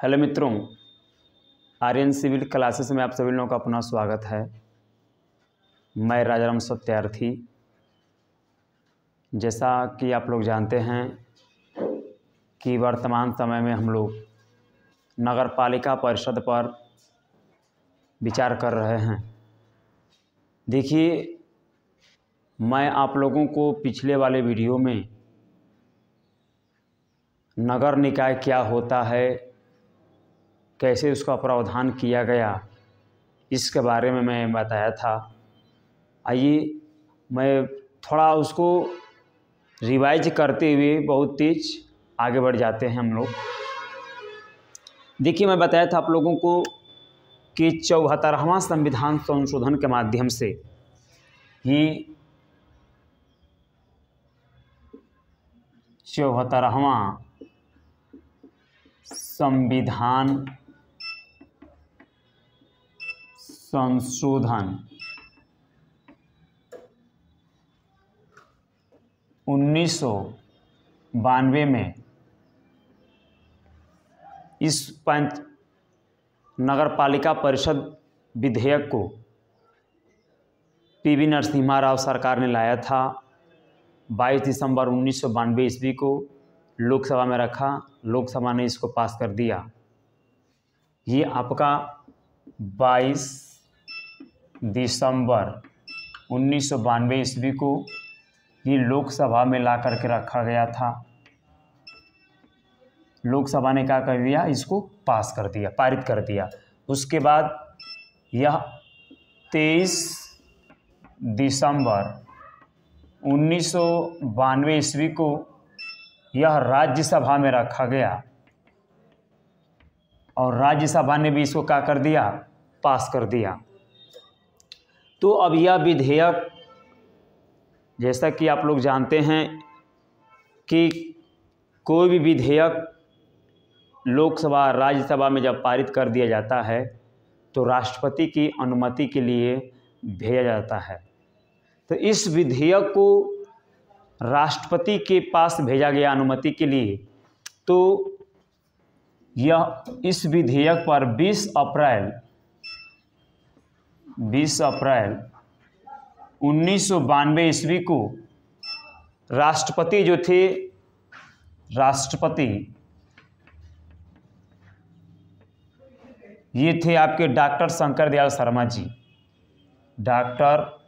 Hello मित्रों, Aryan civil classes में आप सभी लोगों का अपना स्वागत है। मैं राजाराम सत्यार्थी। जैसा कि आप लोग जानते हैं कि वर्तमान समय में हम लोग नगर पालिका परिषद पर विचार कर रहे हैं। देखिए, मैं आप लोगों को पिछले वाले वीडियो में नगर निकाय क्या होता है, कैसे उसका प्रावधान किया गया, इसके बारे में मैं बताया था। आइए मैं थोड़ा उसको रिवाइज करते हुए बहुत तेज आगे बढ़ जाते हैं हम लोग। देखिए, मैं बताया था आप लोगों को कि 74वां संविधान संशोधन के माध्यम से ही 74वां संविधान संशोधन 1992 में इस नगर पालिका परिषद विधेयक को पीवी नरसिम्हा राव सरकार ने लाया था। 22 दिसंबर 1992 ईस्वी को लोकसभा में रखा, लोकसभा ने इसको पास कर दिया। ये आपका 22 दिसंबर 1992 ईस्वी को ये लोकसभा में ला करके रखा गया था। लोकसभा ने क्या कर दिया, इसको पास कर दिया, पारित कर दिया। उसके बाद यह 23 दिसंबर 1992 ईस्वी को यह राज्यसभा में रखा गया और राज्यसभा ने भी इसको क्या कर दिया, पास कर दिया। तो अब यह विधेयक, जैसा कि आप लोग जानते हैं कि कोई भी विधेयक लोकसभा राज्यसभा में जब पारित कर दिया जाता है तो राष्ट्रपति की अनुमति के लिए भेजा जाता है। तो इस विधेयक को राष्ट्रपति के पास भेजा गया अनुमति के लिए। तो यह इस विधेयक पर 20 अप्रैल 1992 ईस्वी को राष्ट्रपति जो थे, राष्ट्रपति ये थे आपके डॉक्टर शंकर दयाल शर्मा जी। डॉक्टर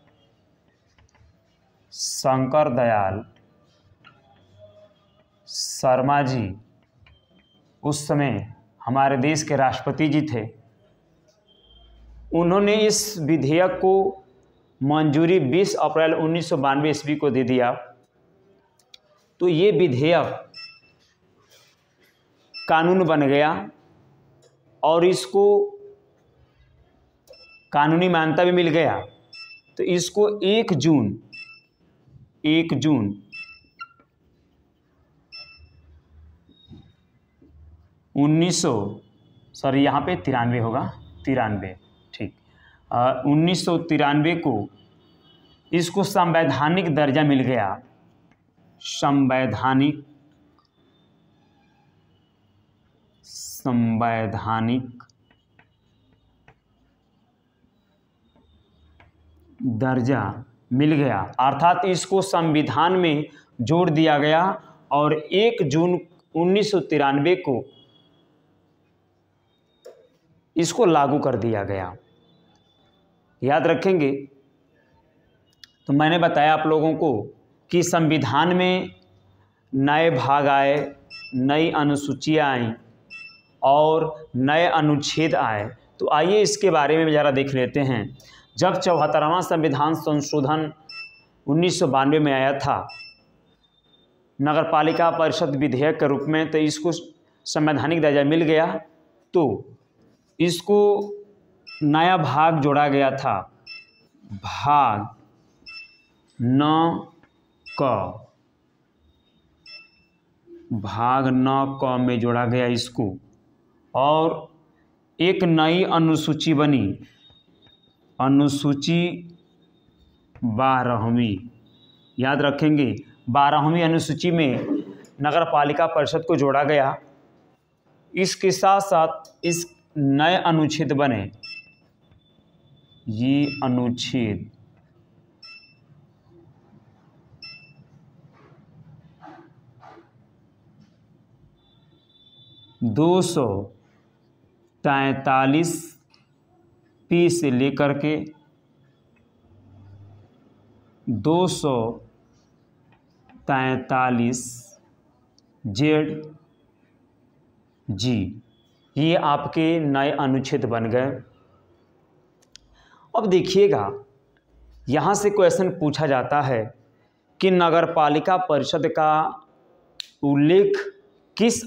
शंकर दयाल शर्मा जी उस समय हमारे देश के राष्ट्रपति जी थे। उन्होंने इस विधेयक को मंजूरी 20 अप्रैल 1992 ईस्वी को दे दिया। तो ये विधेयक कानून बन गया और इसको कानूनी मान्यता भी मिल गया। तो इसको 1 जून 1993 यहाँ पे 93 होगा, 93 ठीक, 1993 को इसको संवैधानिक दर्जा मिल गया। संवैधानिक दर्जा मिल गया, अर्थात इसको संविधान में जोड़ दिया गया और 1 जून 1993 को इसको लागू कर दिया गया। याद रखेंगे। तो मैंने बताया आप लोगों को कि संविधान में नए भाग आए, नई अनुसूचियाँ आईं और नए अनुच्छेद आए। तो आइए इसके बारे में ज़रा देख लेते हैं। जब 74वां संविधान संशोधन 1992 में आया था नगर पालिका परिषद विधेयक के रूप में, तो इसको संवैधानिक दर्जा मिल गया। तो इसको नया भाग जोड़ा गया था, भाग 9 क में जोड़ा गया इसको, और एक नई अनुसूची बनी, अनुसूची 12वीं। याद रखेंगे, 12वीं अनुसूची में नगर पालिका परिषद को जोड़ा गया। इसके साथ साथ इस नए अनुच्छेद बने, ये अनुच्छेद 243 से लेकर के 243 जेड जी, ये आपके नए अनुच्छेद बन गए। अब देखिएगा, यहाँ से क्वेश्चन पूछा जाता है कि नगरपालिका परिषद का उल्लेख किस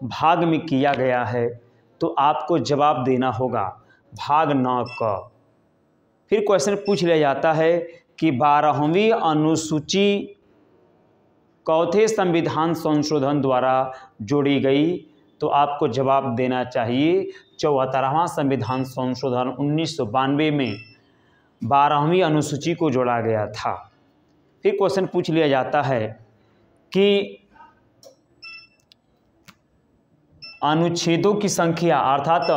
भाग में किया गया है, तो आपको जवाब देना होगा भाग 9 क। फिर क्वेश्चन पूछ लिया जाता है कि 12वीं अनुसूची चौथे संविधान संशोधन द्वारा जोड़ी गई, तो आपको जवाब देना चाहिए 74वां संविधान संशोधन 1992 में 12वीं अनुसूची को जोड़ा गया था। फिर क्वेश्चन पूछ लिया जाता है कि अनुच्छेदों की संख्या अर्थात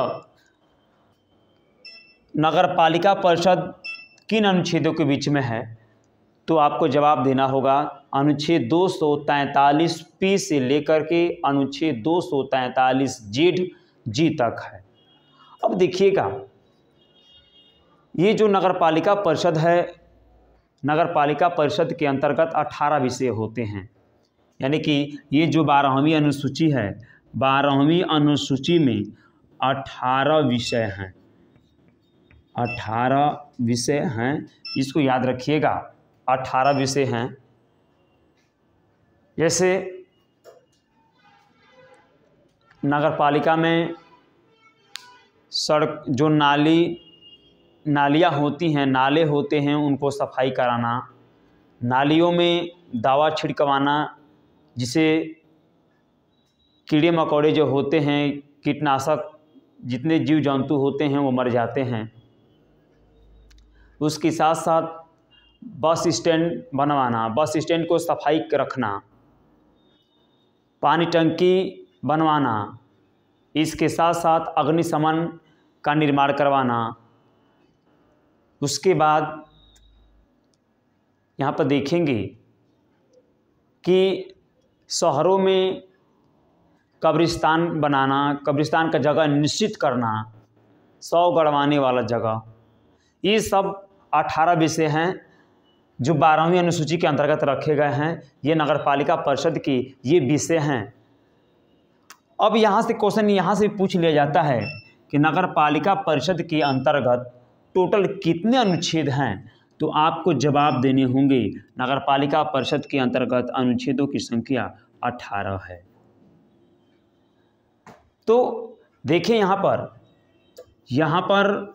नगरपालिका परिषद किन अनुच्छेदों के बीच में है, तो आपको जवाब देना होगा अनुच्छेद 243 से लेकर के अनुच्छेद 243 जेड जी तक है। अब देखिएगा, ये जो नगरपालिका परिषद है, नगरपालिका परिषद के अंतर्गत 18 विषय होते हैं, यानी कि ये जो 12वीं अनुसूची है, 12वीं अनुसूची में 18 विषय हैं, 18 विषय हैं, इसको याद रखिएगा, 18 विषय हैं। जैसे नगरपालिका में सड़क, जो नालियाँ होती हैं, नाले होते हैं, उनको सफाई कराना, नालियों में दवा छिड़कवाना, जिसे कीड़े मकोड़े जो होते हैं, कीटनाशक, जितने जीव जंतु होते हैं वो मर जाते हैं। उसके साथ साथ बस स्टैंड बनवाना, बस स्टैंड को सफाई रखना, पानी टंकी बनवाना, इसके साथ साथ अग्निशमन का निर्माण करवाना। उसके बाद यहाँ पर देखेंगे कि शहरों में कब्रिस्तान बनाना, कब्रिस्तान का जगह निश्चित करना, शव गड़वाने वाला जगह, ये सब 18 विषय हैं जो 12वीं अनुसूची के अंतर्गत रखे गए हैं। ये नगरपालिका परिषद की ये विषय हैं। अब यहाँ से क्वेश्चन यहाँ से पूछ लिया जाता है कि नगरपालिका परिषद के अंतर्गत टोटल कितने अनुच्छेद हैं, तो आपको जवाब देने होंगे नगरपालिका परिषद के अंतर्गत अनुच्छेदों की संख्या 18 है। तो देखिए, यहाँ पर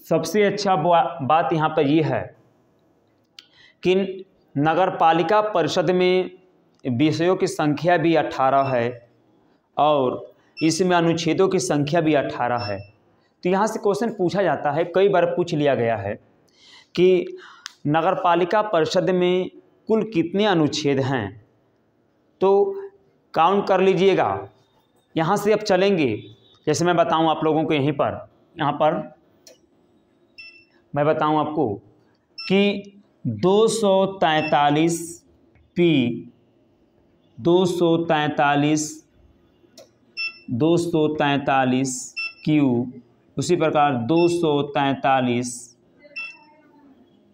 सबसे अच्छा बात यहाँ पर ये है कि नगरपालिका परिषद में विषयों की संख्या भी 18 है और इसमें अनुच्छेदों की संख्या भी 18 है। तो यहाँ से क्वेश्चन पूछा जाता है, कई बार पूछ लिया गया है कि नगरपालिका परिषद में कुल कितने अनुच्छेद हैं, तो काउंट कर लीजिएगा। यहाँ से अब चलेंगे, जैसे मैं बताऊँ आप लोगों को यहाँ पर मैं बताऊँ आपको कि 243 पी, 243 क्यू, उसी प्रकार 243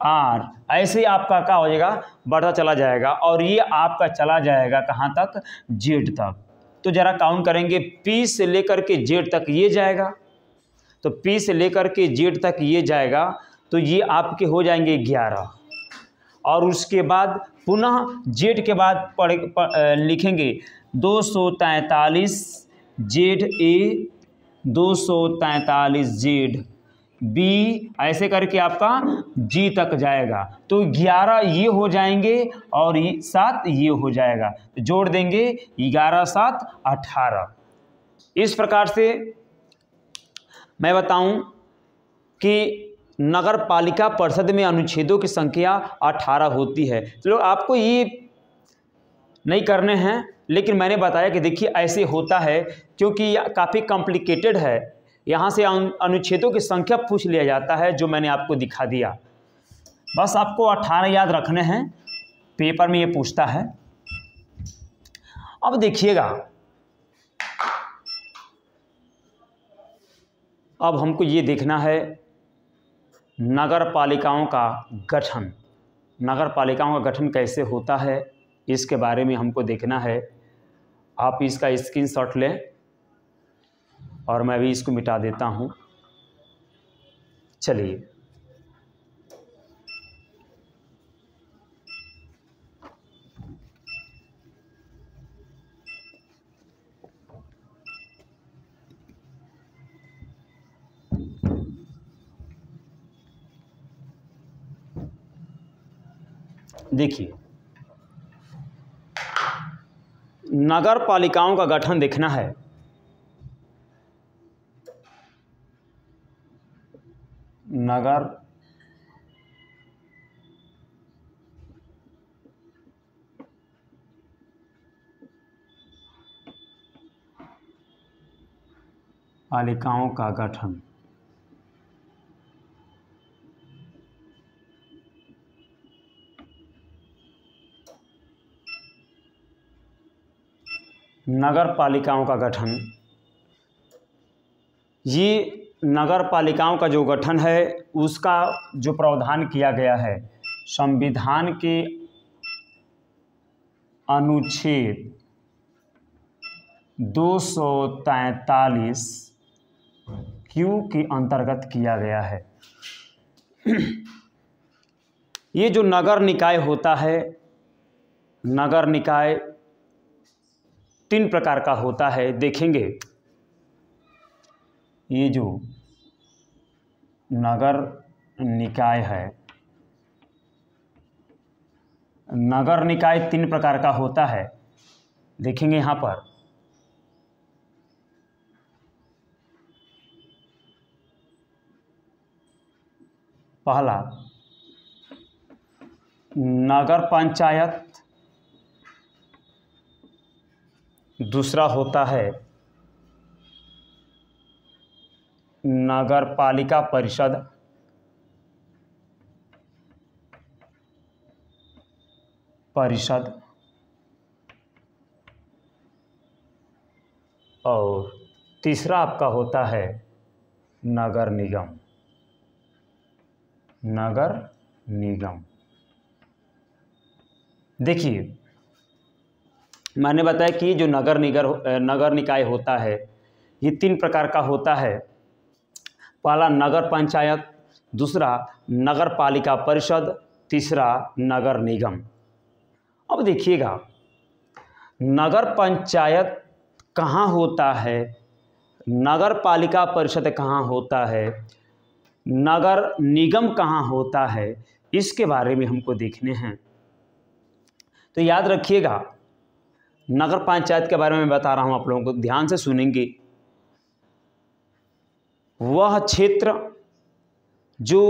आर, ऐसे ही आपका क्या हो जाएगा, बढ़ता चला जाएगा और ये आपका चला जाएगा कहाँ तक, जेड तक। तो ज़रा काउंट करेंगे, पी से लेकर के जेड तक ये जाएगा, तो पी से लेकर के जेड तक ये जाएगा, तो ये आपके हो जाएंगे 11। और उसके बाद पुनः जेड के बाद लिखेंगे 243 जेड ए, 243 जेड बी, ऐसे करके आपका जी तक जाएगा। तो 11 ये हो जाएंगे और 7 ये हो जाएगा, तो जोड़ देंगे 11 7 18। इस प्रकार से मैं बताऊं कि नगर पालिका परिषद में अनुच्छेदों की संख्या 18 होती है। चलो आपको ये नहीं करने हैं, लेकिन मैंने बताया कि देखिए ऐसे होता है क्योंकि यह काफ़ी कॉम्प्लिकेटेड है। यहाँ से अनुच्छेदों की संख्या पूछ लिया जाता है, जो मैंने आपको दिखा दिया। बस आपको 18 याद रखने हैं, पेपर में ये पूछता है। अब देखिएगा, अब हमको ये देखना है नगर पालिकाओं का गठन। नगर पालिकाओं का गठन कैसे होता है, इसके बारे में हमको देखना है। आप इसका स्क्रीनशॉट लें और मैं भी इसको मिटा देता हूँ। चलिए, देखिए नगर पालिकाओं का गठन देखना है। नगर पालिकाओं का गठन। नगर पालिकाओं का गठन, ये नगर पालिकाओं का जो गठन है उसका जो प्रावधान किया गया है संविधान के अनुच्छेद 243 क्यू के अंतर्गत किया गया है। ये जो नगर निकाय होता है, नगर निकाय 3 प्रकार का होता है, देखेंगे। ये जो नगर निकाय है, नगर निकाय 3 प्रकार का होता है, देखेंगे यहाँ पर। पहला नगर पंचायत, दूसरा होता है नगर पालिका परिषद, और तीसरा आपका होता है नगर निगम। नगर निगम, देखिए मैंने बताया कि जो नगर निकाय होता है ये 3 प्रकार का होता है। पहला नगर पंचायत, दूसरा नगर पालिका परिषद, तीसरा नगर निगम। अब देखिएगा नगर पंचायत कहाँ होता है, नगर पालिका परिषद कहाँ होता है, नगर निगम कहाँ होता है, इसके बारे में हमको देखने हैं। तो याद रखिएगा, नगर पंचायत के बारे में बता रहा हूँ आप लोगों को, ध्यान से सुनेंगे। वह क्षेत्र जो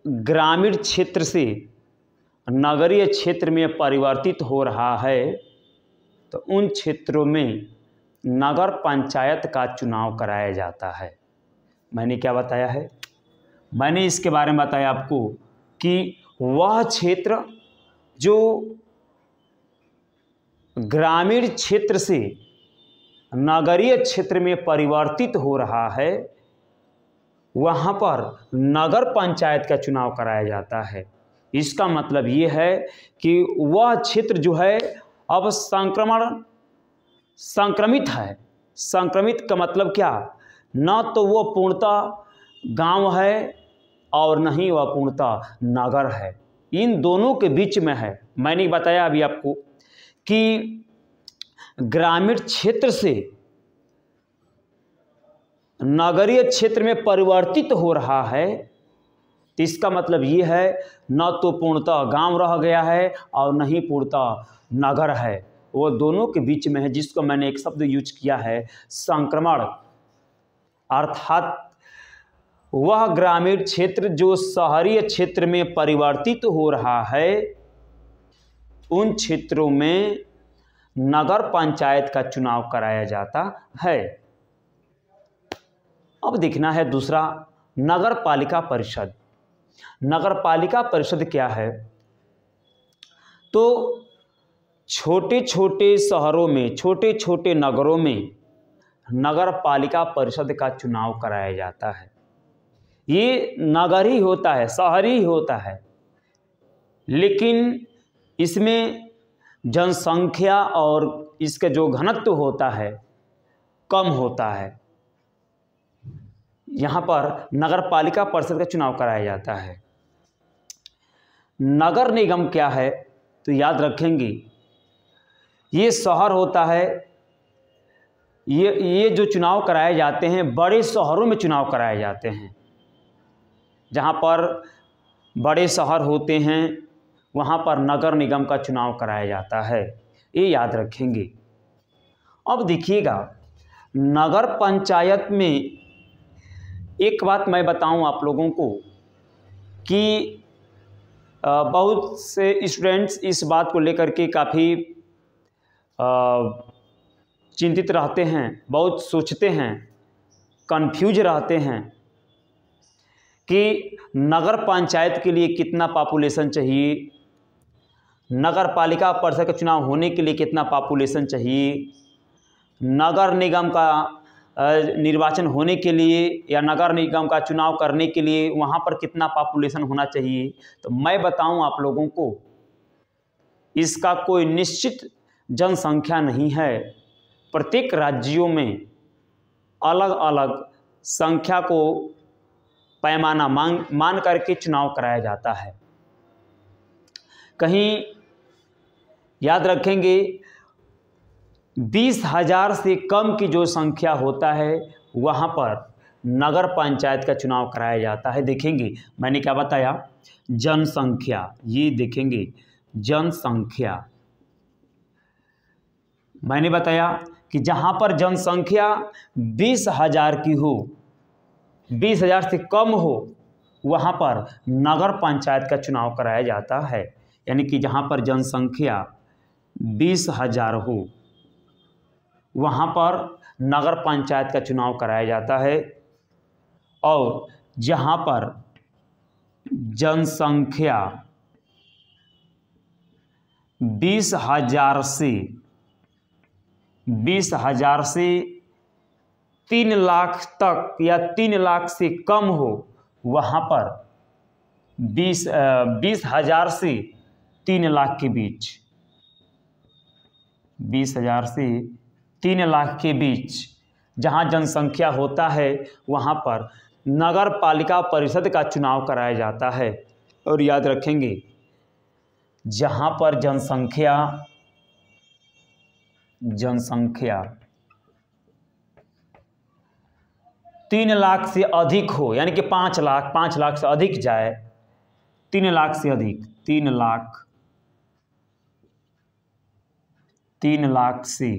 ग्रामीण क्षेत्र से नगरीय क्षेत्र में परिवर्तित हो रहा है, तो उन क्षेत्रों में नगर पंचायत का चुनाव कराया जाता है। मैंने क्या बताया है, मैंने इसके बारे में बताया आपको कि वह क्षेत्र जो ग्रामीण क्षेत्र से नगरीय क्षेत्र में परिवर्तित हो रहा है, वहाँ पर नगर पंचायत का चुनाव कराया जाता है। इसका मतलब ये है कि वह क्षेत्र जो है अब संक्रमित है। संक्रमित का मतलब क्या, न तो वो पूर्णतः गांव है और न ही वह पूर्णतः नगर है, इन दोनों के बीच में है। मैंने बताया अभी आपको कि ग्रामीण क्षेत्र से नगरीय क्षेत्र में परिवर्तित हो रहा है, तो इसका मतलब ये है न तो पूर्णतः गांव रह गया है और न ही पूर्णतः नगर है, वो दोनों के बीच में है, जिसको मैंने एक शब्द यूज किया है संक्रमण। अर्थात वह ग्रामीण क्षेत्र जो शहरी क्षेत्र में परिवर्तित हो रहा है, उन क्षेत्रों में नगर पंचायत का चुनाव कराया जाता है। अब देखना है दूसरा, नगर पालिका परिषद। नगर पालिका परिषद क्या है? तो छोटे छोटे शहरों में, छोटे छोटे नगरों में नगर पालिका परिषद का चुनाव कराया जाता है। ये नगर ही होता है, शहर ही होता है, लेकिन इसमें जनसंख्या और इसका जो घनत्व होता है कम होता है। यहाँ पर नगर पालिका परिषद का चुनाव कराया जाता है। नगर निगम क्या है? तो याद रखेंगे, ये शहर होता है। ये जो चुनाव कराए जाते हैं बड़े शहरों में चुनाव कराए जाते हैं। जहाँ पर बड़े शहर होते हैं वहाँ पर नगर निगम का चुनाव कराया जाता है, ये याद रखेंगे। अब देखिएगा, नगर पंचायत में एक बात मैं बताऊं आप लोगों को कि बहुत से स्टूडेंट्स इस बात को लेकर के काफ़ी चिंतित रहते हैं, बहुत सोचते हैं, कंफ्यूज रहते हैं कि नगर पंचायत के लिए कितना पॉपुलेशन चाहिए, नगर पालिका परिषद का चुनाव होने के लिए कितना पॉपुलेशन चाहिए, नगर निगम का निर्वाचन होने के लिए या नगर निगम का चुनाव करने के लिए वहाँ पर कितना पॉपुलेशन होना चाहिए। तो मैं बताऊं आप लोगों को, इसका कोई निश्चित जनसंख्या नहीं है। प्रत्येक राज्यों में अलग अलग संख्या को पैमाना मान करके चुनाव कराया जाता है। कहीं याद रखेंगे 20,000 से कम की जो संख्या होता है वहाँ पर नगर पंचायत का चुनाव कराया जाता है। देखेंगे मैंने क्या बताया, जनसंख्या, ये देखेंगे जनसंख्या। मैंने बताया कि जहाँ पर जनसंख्या 20,000 की हो, 20,000 से कम हो, वहाँ पर नगर पंचायत का चुनाव कराया जाता है। यानी कि जहाँ पर जनसंख्या 20,000 हो वहाँ पर नगर पंचायत का चुनाव कराया जाता है, और जहाँ पर जनसंख्या 20,000 से 3 लाख तक या 3 लाख से कम हो, वहाँ पर 20,000 से 3 लाख के बीच, 20,000 से 3 लाख के बीच जहाँ जनसंख्या होता है वहाँ पर नगर पालिका परिषद का चुनाव कराया जाता है। और याद रखेंगे, जहाँ पर जनसंख्या 3 लाख से अधिक हो, यानी कि 5 लाख से अधिक जाए, 3 लाख से अधिक, 3 लाख से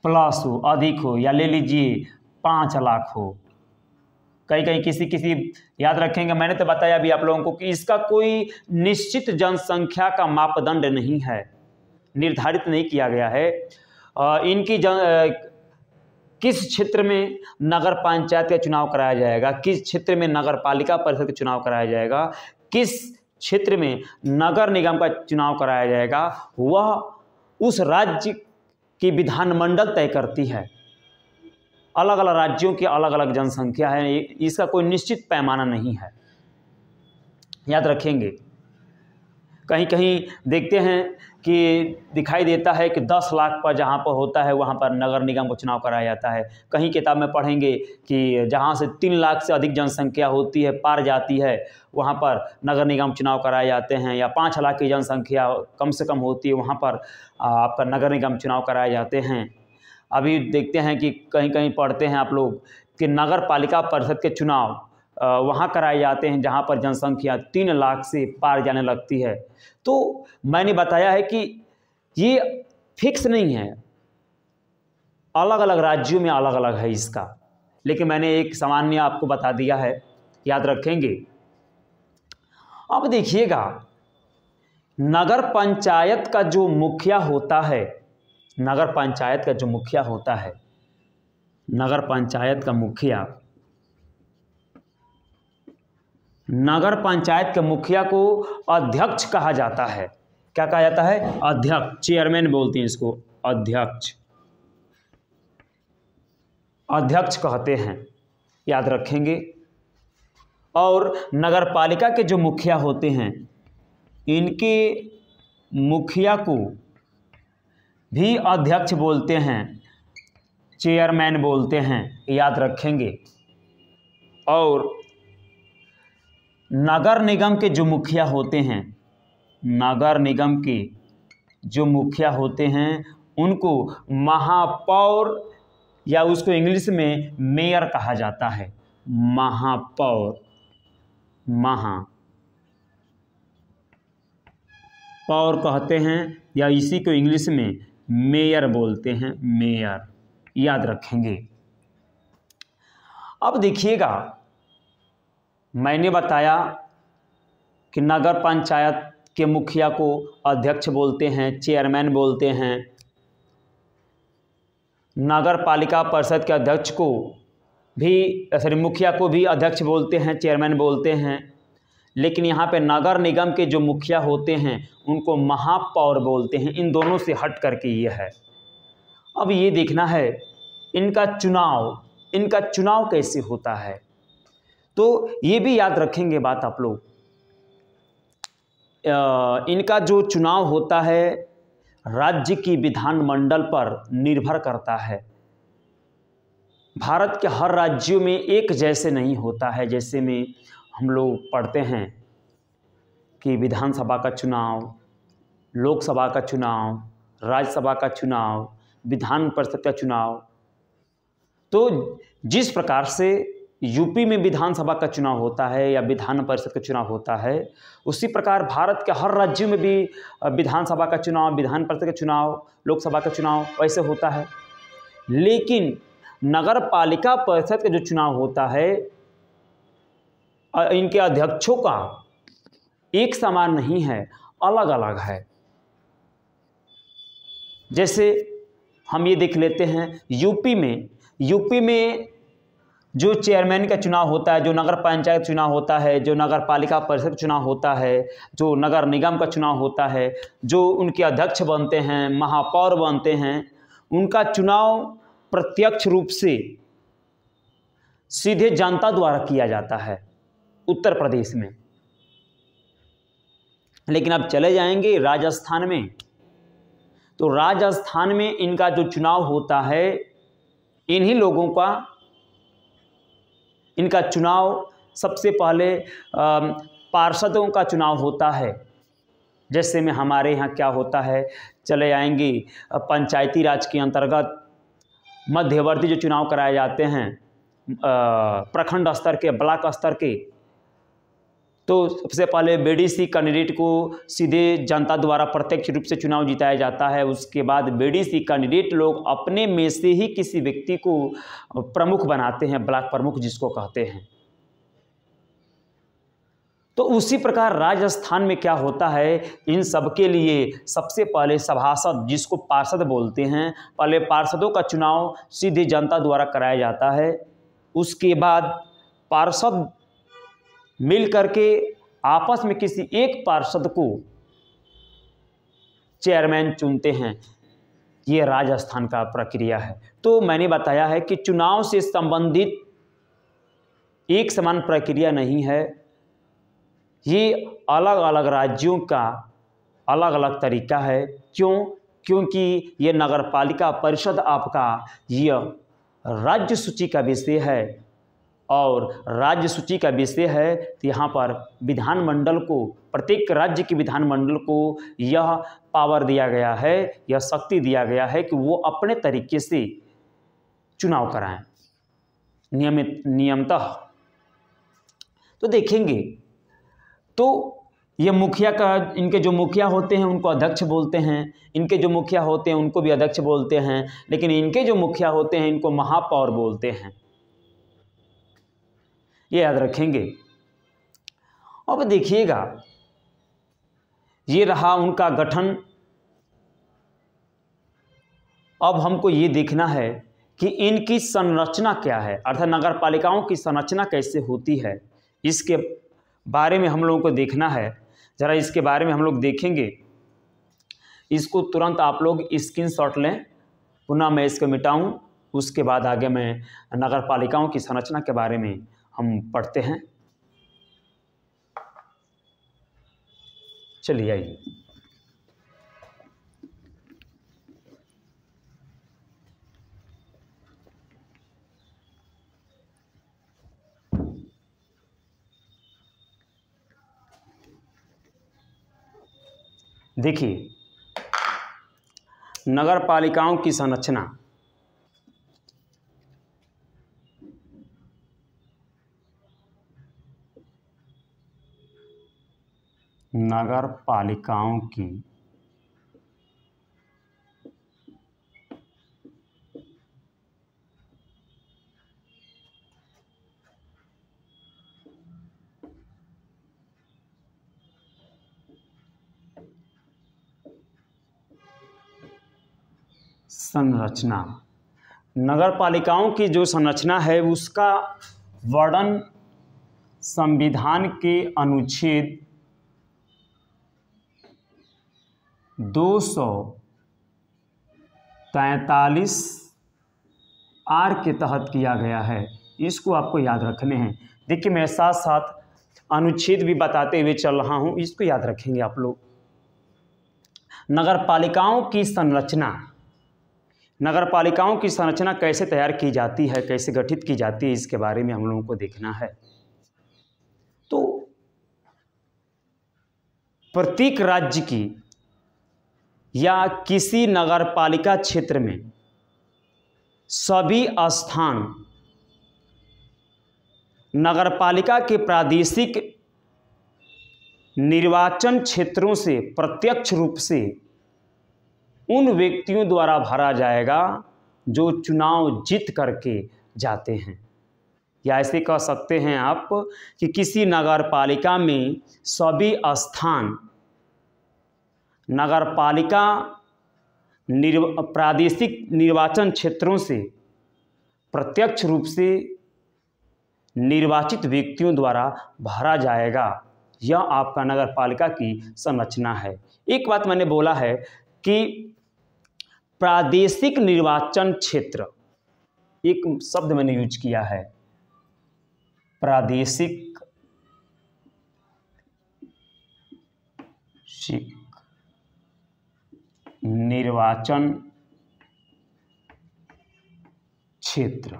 प्लस हो, अधिक हो, या ले लीजिए 5 लाख हो। कहीं किसी याद रखेंगे, मैंने तो बताया अभी आप लोगों को कि इसका कोई निश्चित जनसंख्या का मापदंड नहीं है, निर्धारित नहीं किया गया है। इनकी किस क्षेत्र में नगर पंचायत का चुनाव कराया जाएगा, किस क्षेत्र में नगर पालिका परिषद का चुनाव कराया जाएगा, किस क्षेत्र में नगर निगम का चुनाव कराया जाएगा, वह उस राज्य की विधानमंडल तय करती है। अलग अलग राज्यों की अलग अलग जनसंख्या है, इसका कोई निश्चित पैमाना नहीं है, याद रखेंगे। कहीं देखते हैं कि दिखाई देता है कि 10 लाख पर जहाँ पर होता है वहाँ पर नगर निगम का चुनाव कराया जाता है। कहीं किताब में पढ़ेंगे कि जहाँ से 3 लाख से अधिक जनसंख्या होती है, पार जाती है, वहाँ पर नगर निगम चुनाव कराए जाते हैं। या 5 लाख की जनसंख्या कम से कम होती है, वहाँ पर आपका नगर निगम चुनाव कराए जाते हैं। अभी देखते हैं कि कहीं पढ़ते हैं आप लोग कि नगर पालिका परिषद के चुनाव वहाँ कराए जाते हैं जहाँ पर जनसंख्या 3 लाख से पार जाने लगती है। तो मैंने बताया है कि ये फिक्स नहीं है, अलग अलग राज्यों में अलग अलग है इसका, लेकिन मैंने एक सामान्य आपको बता दिया है, याद रखेंगे। अब देखिएगा, नगर पंचायत का जो मुखिया होता है, नगर पंचायत का जो मुखिया होता है, नगर पंचायत का मुखिया, नगर पंचायत के मुखिया को अध्यक्ष कहा जाता है। क्या कहा जाता है? अध्यक्ष, चेयरमैन बोलते हैं इसको, अध्यक्ष, अध्यक्ष कहते हैं, याद रखेंगे। और नगर पालिका के जो मुखिया होते हैं, इनके मुखिया को भी अध्यक्ष बोलते हैं, चेयरमैन बोलते हैं, याद रखेंगे। और नगर निगम के जो मुखिया होते हैं, नगर निगम के जो मुखिया होते हैं उनको महापौर या उसको इंग्लिश में मेयर कहा जाता है। महापौर, महापौर कहते हैं या इसी को इंग्लिश में मेयर बोलते हैं, मेयर, याद रखेंगे। अब देखिएगा, मैंने बताया कि नगर पंचायत के मुखिया को अध्यक्ष बोलते हैं, चेयरमैन बोलते हैं। नगर पालिका परिषद के अध्यक्ष को भी, मुखिया को भी अध्यक्ष बोलते हैं, चेयरमैन बोलते हैं। लेकिन यहाँ पे नगर निगम के जो मुखिया होते हैं उनको महापौर बोलते हैं। इन दोनों से हट करके ये है। अब ये देखना है इनका चुनाव कैसे होता है, तो ये भी याद रखेंगे बात आप लोग। इनका जो चुनाव होता है राज्य की विधानमंडल पर निर्भर करता है। भारत के हर राज्यों में एक जैसे नहीं होता है। जैसे में हम लोग पढ़ते हैं कि विधानसभा का चुनाव, लोकसभा का चुनाव, राज्यसभा का चुनाव, विधान परिषद का चुनाव। तो जिस प्रकार से यूपी में विधानसभा का चुनाव होता है या विधान परिषद का चुनाव होता है, उसी प्रकार भारत के हर राज्यों में भी विधानसभा का चुनाव, विधान परिषद का चुनाव, लोकसभा का चुनाव वैसे होता है। लेकिन नगर पालिका परिषद का जो चुनाव होता है, इनके अध्यक्षों का एक समान नहीं है, अलग अलग है। जैसे हम ये देख लेते हैं, यूपी में जो चेयरमैन का चुनाव होता है, जो नगर पंचायत चुनाव होता है, जो नगर पालिका परिषद चुनाव होता है, जो नगर निगम का चुनाव होता है, जो उनके अध्यक्ष बनते हैं, महापौर बनते हैं, उनका चुनाव प्रत्यक्ष रूप से सीधे जनता द्वारा किया जाता है उत्तर प्रदेश में। लेकिन अब चले जाएंगे राजस्थान में, तो राजस्थान में इनका जो चुनाव होता है, इन्हीं लोगों का इनका चुनाव सबसे पहले पार्षदों का चुनाव होता है। जैसे में हमारे यहाँ क्या होता है, चले आएंगे पंचायती राज के अंतर्गत मध्यवर्ती जो चुनाव कराए जाते हैं प्रखंड स्तर के, ब्लॉक स्तर के, तो सबसे पहले बीडीसी कैंडिडेट को सीधे जनता द्वारा प्रत्यक्ष रूप से चुनाव जिताया जाता है। उसके बाद बीडीसी कैंडिडेट लोग अपने में से ही किसी व्यक्ति को प्रमुख बनाते हैं, ब्लॉक प्रमुख जिसको कहते हैं। तो उसी प्रकार राजस्थान में क्या होता है, इन सब के लिए सबसे पहले सभासद, जिसको पार्षद बोलते हैं, पहले पार्षदों का चुनाव सीधे जनता द्वारा कराया जाता है। उसके बाद पार्षद मिल करके आपस में किसी एक पार्षद को चेयरमैन चुनते हैं। ये राजस्थान का प्रक्रिया है। तो मैंने बताया है कि चुनाव से संबंधित एक समान प्रक्रिया नहीं है, ये अलग अलग राज्यों का अलग अलग तरीका है। क्योंकि ये नगर पालिका परिषद आपका यह राज्य सूची का विषय है, और राज्य सूची का विषय है तो यहाँ पर विधानमंडल को, प्रत्येक राज्य के विधानमंडल को यह पावर दिया गया है, यह शक्ति दिया गया है कि वो अपने तरीके से चुनाव कराएं नियमतः। तो देखेंगे, तो ये मुखिया का, इनके जो मुखिया होते हैं उनको अध्यक्ष बोलते हैं, इनके जो मुखिया होते हैं उनको भी अध्यक्ष बोलते हैं, लेकिन इनके जो मुखिया होते हैं इनको महापौर बोलते हैं। ये याद रखेंगे। अब देखिएगा, ये रहा उनका गठन। अब हमको ये देखना है कि इनकी संरचना क्या है, अर्थात नगर पालिकाओं की संरचना कैसे होती है, इसके बारे में हम लोगों को देखना है। ज़रा इसके बारे में हम लोग देखेंगे। इसको तुरंत आप लोग स्क्रीनशॉट लें, पुनः मैं इसको मिटाऊं, उसके बाद आगे मैं नगर पालिकाओं की संरचना के बारे में हम पढ़ते हैं। चलिए आइए। देखिए, नगर पालिकाओं की संरचना। नगर पालिकाओं की संरचना, नगर पालिकाओं की जो संरचना है उसका वर्णन संविधान के अनुच्छेद 243 आर के तहत किया गया है। इसको आपको याद रखने हैं। देखिए, मैं साथ साथ अनुच्छेद भी बताते हुए चल रहा हूं, इसको याद रखेंगे आप लोग। नगर पालिकाओं की संरचना, नगर पालिकाओं की संरचना कैसे तैयार की जाती है, कैसे गठित की जाती है, इसके बारे में हम लोगों को देखना है। तो प्रत्येक राज्य की या किसी नगर पालिका क्षेत्र में सभी स्थान नगर पालिका के प्रादेशिक निर्वाचन क्षेत्रों से प्रत्यक्ष रूप से उन व्यक्तियों द्वारा भरा जाएगा जो चुनाव जीत करके जाते हैं। या ऐसे कह सकते हैं आप कि किसी नगर पालिका में सभी स्थान नगर पालिका प्रादेशिक निर्वाचन क्षेत्रों से प्रत्यक्ष रूप से निर्वाचित व्यक्तियों द्वारा भरा जाएगा। यह आपका नगर पालिका की संरचना है। एक बात मैंने बोला है कि प्रादेशिक निर्वाचन क्षेत्र, एक शब्द मैंने यूज किया है, प्रादेशिक निर्वाचन क्षेत्र।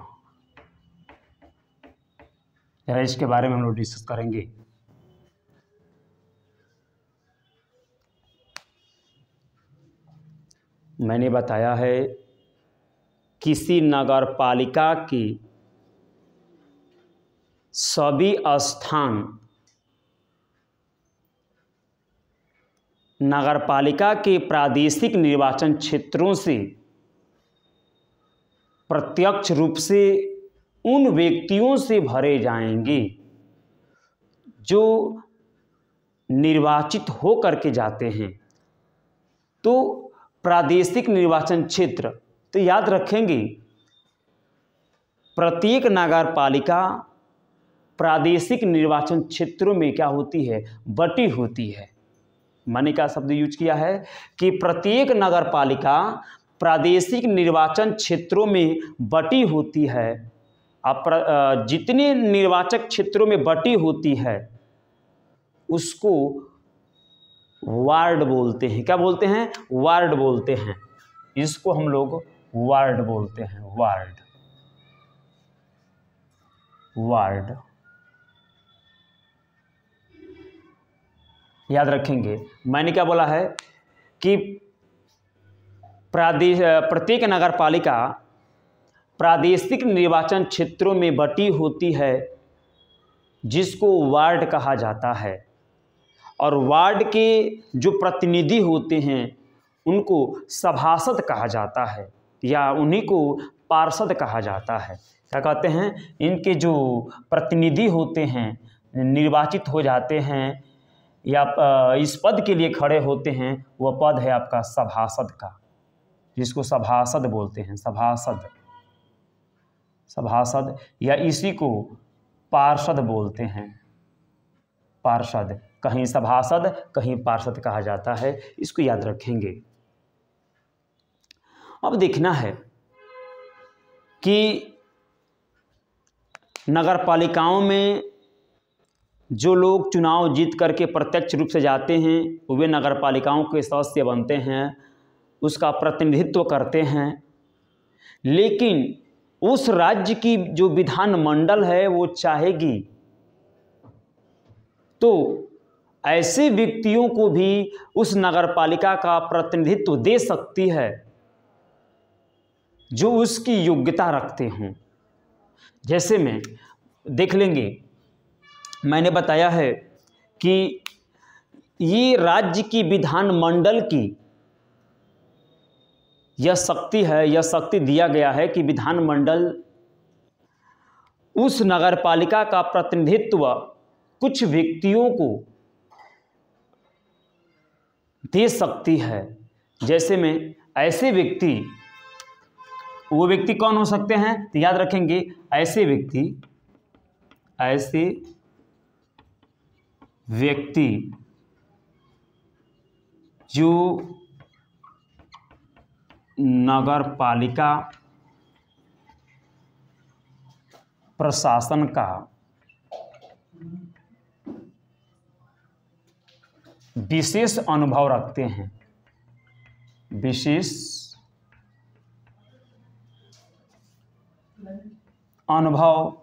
जरा इसके बारे में हम लोग डिस्कस करेंगे। मैंने बताया है किसी नगर पालिका की सभी स्थान नगर पालिका के प्रादेशिक निर्वाचन क्षेत्रों से प्रत्यक्ष रूप से उन व्यक्तियों से भरे जाएंगे जो निर्वाचित हो करके जाते हैं। तो प्रादेशिक निर्वाचन क्षेत्र, तो याद रखेंगे प्रत्येक नगर पालिका प्रादेशिक निर्वाचन क्षेत्रों में क्या होती है, बटी होती है। मैंने क्या शब्द यूज किया है कि प्रत्येक नगर पालिका प्रादेशिक निर्वाचन क्षेत्रों में बटी होती है। अब जितने निर्वाचक क्षेत्रों में बटी होती है उसको वार्ड बोलते हैं। क्या बोलते हैं? वार्ड बोलते हैं। इसको हम लोग वार्ड बोलते हैं। वार्ड, वार्ड याद रखेंगे। मैंने क्या बोला है कि प्रत्येक नगर पालिका प्रादेशिक निर्वाचन क्षेत्रों में बटी होती है जिसको वार्ड कहा जाता है। और वार्ड के जो प्रतिनिधि होते हैं उनको सभासद कहा जाता है या उन्हीं को पार्षद कहा जाता है। क्या कहते हैं? इनके जो प्रतिनिधि होते हैं, निर्वाचित हो जाते हैं या इस पद के लिए खड़े होते हैं, वह पद है आपका सभासद का। जिसको सभासद बोलते हैं, सभासद, सभासद, या इसी को पार्षद बोलते हैं, पार्षद। कहीं सभासद कहीं पार्षद कहा जाता है, इसको याद रखेंगे। अब देखना है कि नगर पालिकाओं में जो लोग चुनाव जीत करके प्रत्यक्ष रूप से जाते हैं वे नगर पालिकाओं के सदस्य बनते हैं, उसका प्रतिनिधित्व करते हैं। लेकिन उस राज्य की जो विधानमंडल है वो चाहेगी तो ऐसे व्यक्तियों को भी उस नगरपालिका का प्रतिनिधित्व दे सकती है जो उसकी योग्यता रखते हों। जैसे में देख लेंगे, मैंने बताया है कि ये राज्य की विधानमंडल की यह शक्ति है, यह शक्ति दिया गया है कि विधानमंडल उस नगरपालिका का प्रतिनिधित्व कुछ व्यक्तियों को दे सकती है। जैसे में ऐसे व्यक्ति, वो व्यक्ति कौन हो सकते हैं तो याद रखेंगे, ऐसे व्यक्ति जो नगरपालिका प्रशासन का विशेष अनुभव रखते हैं, विशेष अनुभव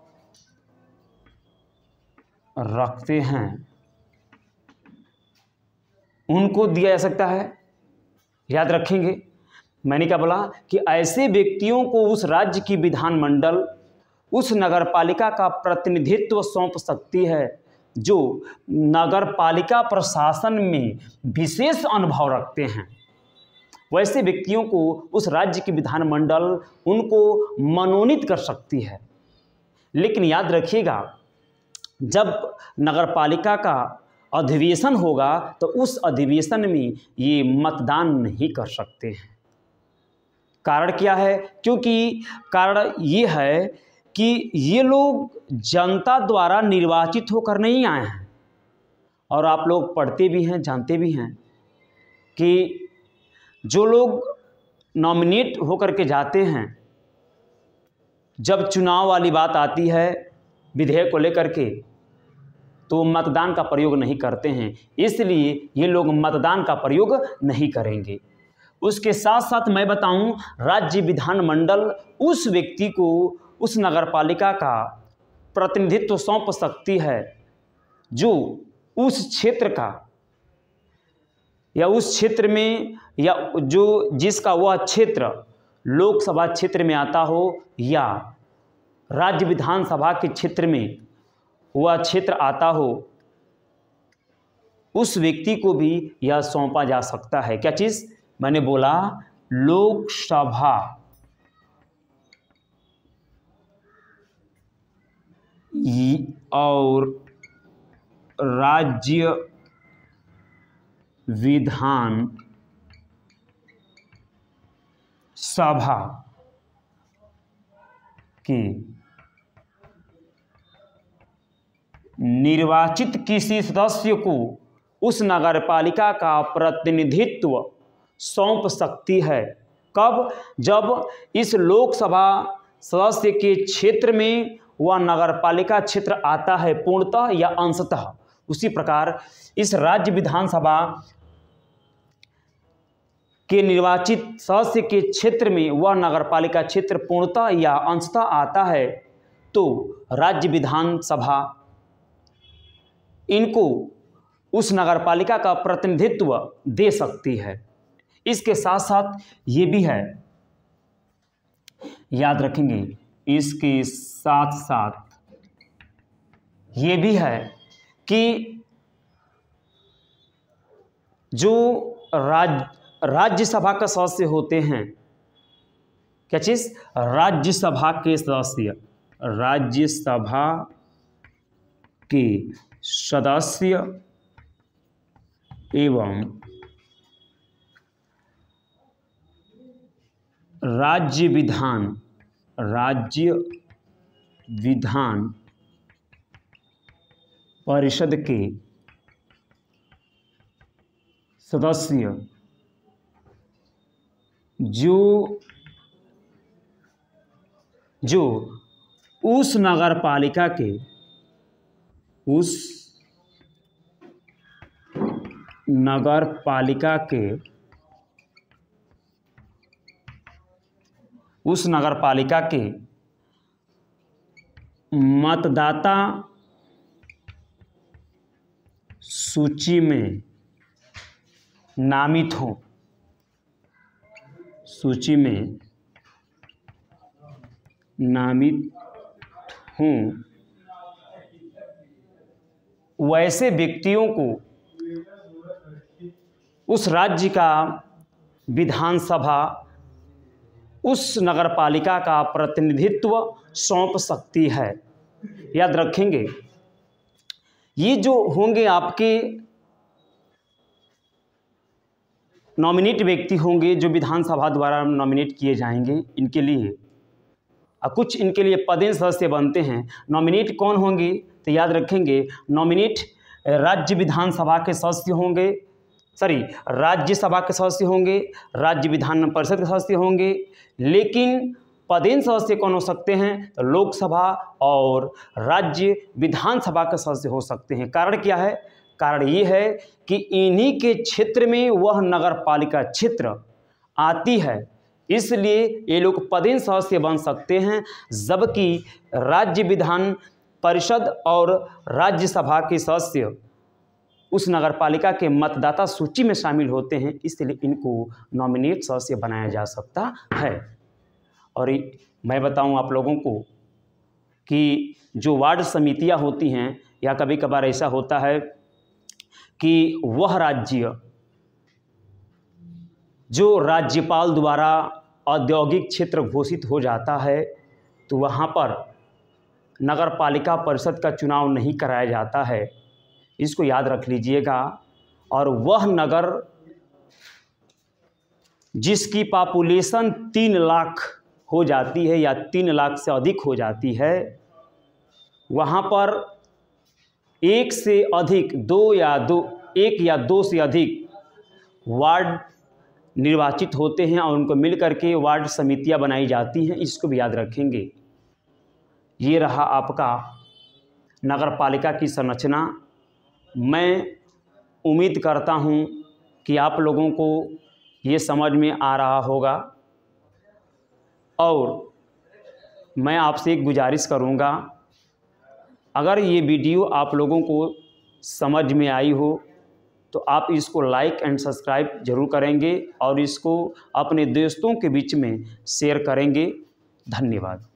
रखते हैं, उनको दिया जा सकता है। याद रखेंगे, मैंने क्या बोला कि ऐसे व्यक्तियों को उस राज्य की विधानमंडल उस नगरपालिका का प्रतिनिधित्व सौंप सकती है जो नगरपालिका प्रशासन में विशेष अनुभव रखते हैं। वैसे व्यक्तियों को उस राज्य की विधानमंडल उनको मनोनीत कर सकती है। लेकिन याद रखिएगा, जब नगरपालिका का अधिवेशन होगा तो उस अधिवेशन में ये मतदान नहीं कर सकते हैं। कारण क्या है? क्योंकि कारण ये है कि ये लोग जनता द्वारा निर्वाचित होकर नहीं आए हैं। और आप लोग पढ़ते भी हैं, जानते भी हैं कि जो लोग नॉमिनेट होकर के जाते हैं, जब चुनाव वाली बात आती है विधेयक को लेकर के, तो मतदान का प्रयोग नहीं करते हैं। इसलिए ये लोग मतदान का प्रयोग नहीं करेंगे। उसके साथ साथ मैं बताऊं, राज्य विधानमंडल उस व्यक्ति को उस नगरपालिका का प्रतिनिधित्व सौंप सकती है जो उस क्षेत्र का या उस क्षेत्र में या जो जिसका वह क्षेत्र लोकसभा क्षेत्र में आता हो या राज्य विधानसभा के क्षेत्र में वह क्षेत्र आता हो, उस व्यक्ति को भी यह सौंपा जा सकता है। क्या चीज़? मैंने बोला लोकसभा और राज्य विधान सभा की निर्वाचित किसी सदस्य को उस नगरपालिका का प्रतिनिधित्व सौंप सकती है। कब? जब इस लोकसभा सदस्य के क्षेत्र में वह नगरपालिका क्षेत्र आता है पूर्णतः या अंशतः। उसी प्रकार इस राज्य विधानसभा के निर्वाचित सदस्य के क्षेत्र में वह नगरपालिका क्षेत्र पूर्णतः या अंशतः आता है तो राज्य विधानसभा इनको उस नगरपालिका का प्रतिनिधित्व दे सकती है। इसके साथ साथ ये भी है, याद रखेंगे, इसके साथ साथ ये भी है कि जो राज्यसभा का सदस्य होते हैं, क्या चीज़? राज्यसभा के सदस्य, राज्यसभा के सदस्य एवं राज्य विधान परिषद के सदस्य जो उस नगर पालिका के मतदाता सूची में नामित हों, वैसे व्यक्तियों को उस राज्य का विधानसभा उस नगरपालिका का प्रतिनिधित्व सौंप सकती है। याद रखेंगे, ये जो होंगे आपके नॉमिनेट व्यक्ति होंगे जो विधानसभा द्वारा नॉमिनेट किए जाएंगे, इनके लिए कुछ इनके लिए पदेन सदस्य बनते हैं। नॉमिनेट कौन होंगे तो याद रखेंगे, नॉमिनेट राज्य विधानसभा के सदस्य होंगे, राज्यसभा के सदस्य होंगे, राज्य विधान परिषद के सदस्य होंगे। लेकिन पदेन सदस्य कौन हो सकते हैं तो लोकसभा और राज्य विधानसभा के सदस्य हो सकते हैं। कारण क्या है? कारण ये है कि इन्हीं के क्षेत्र में वह नगर पालिका क्षेत्र आती है, इसलिए ये लोग पदेन सदस्य बन सकते हैं। जबकि राज्य विधान परिषद और राज्यसभा के सदस्य उस नगरपालिका के मतदाता सूची में शामिल होते हैं, इसलिए इनको नॉमिनेट सदस्य बनाया जा सकता है। और मैं बताऊं आप लोगों को कि जो वार्ड समितियां होती हैं, या कभी कभार ऐसा होता है कि वह राज्य जो राज्यपाल द्वारा औद्योगिक क्षेत्र घोषित हो जाता है, तो वहाँ पर नगरपालिका परिषद का चुनाव नहीं कराया जाता है। इसको याद रख लीजिएगा। और वह नगर जिसकी पॉपुलेशन 3 लाख हो जाती है या 3 लाख से अधिक हो जाती है, वहाँ पर एक या दो से अधिक वार्ड निर्वाचित होते हैं और उनको मिलकर के वार्ड समितियां बनाई जाती हैं। इसको भी याद रखेंगे। ये रहा आपका नगरपालिका की संरचना। मैं उम्मीद करता हूं कि आप लोगों को ये समझ में आ रहा होगा, और मैं आपसे एक गुजारिश करूंगा, अगर ये वीडियो आप लोगों को समझ में आई हो तो आप इसको लाइक एंड सब्सक्राइब जरूर करेंगे और इसको अपने दोस्तों के बीच में शेयर करेंगे। धन्यवाद।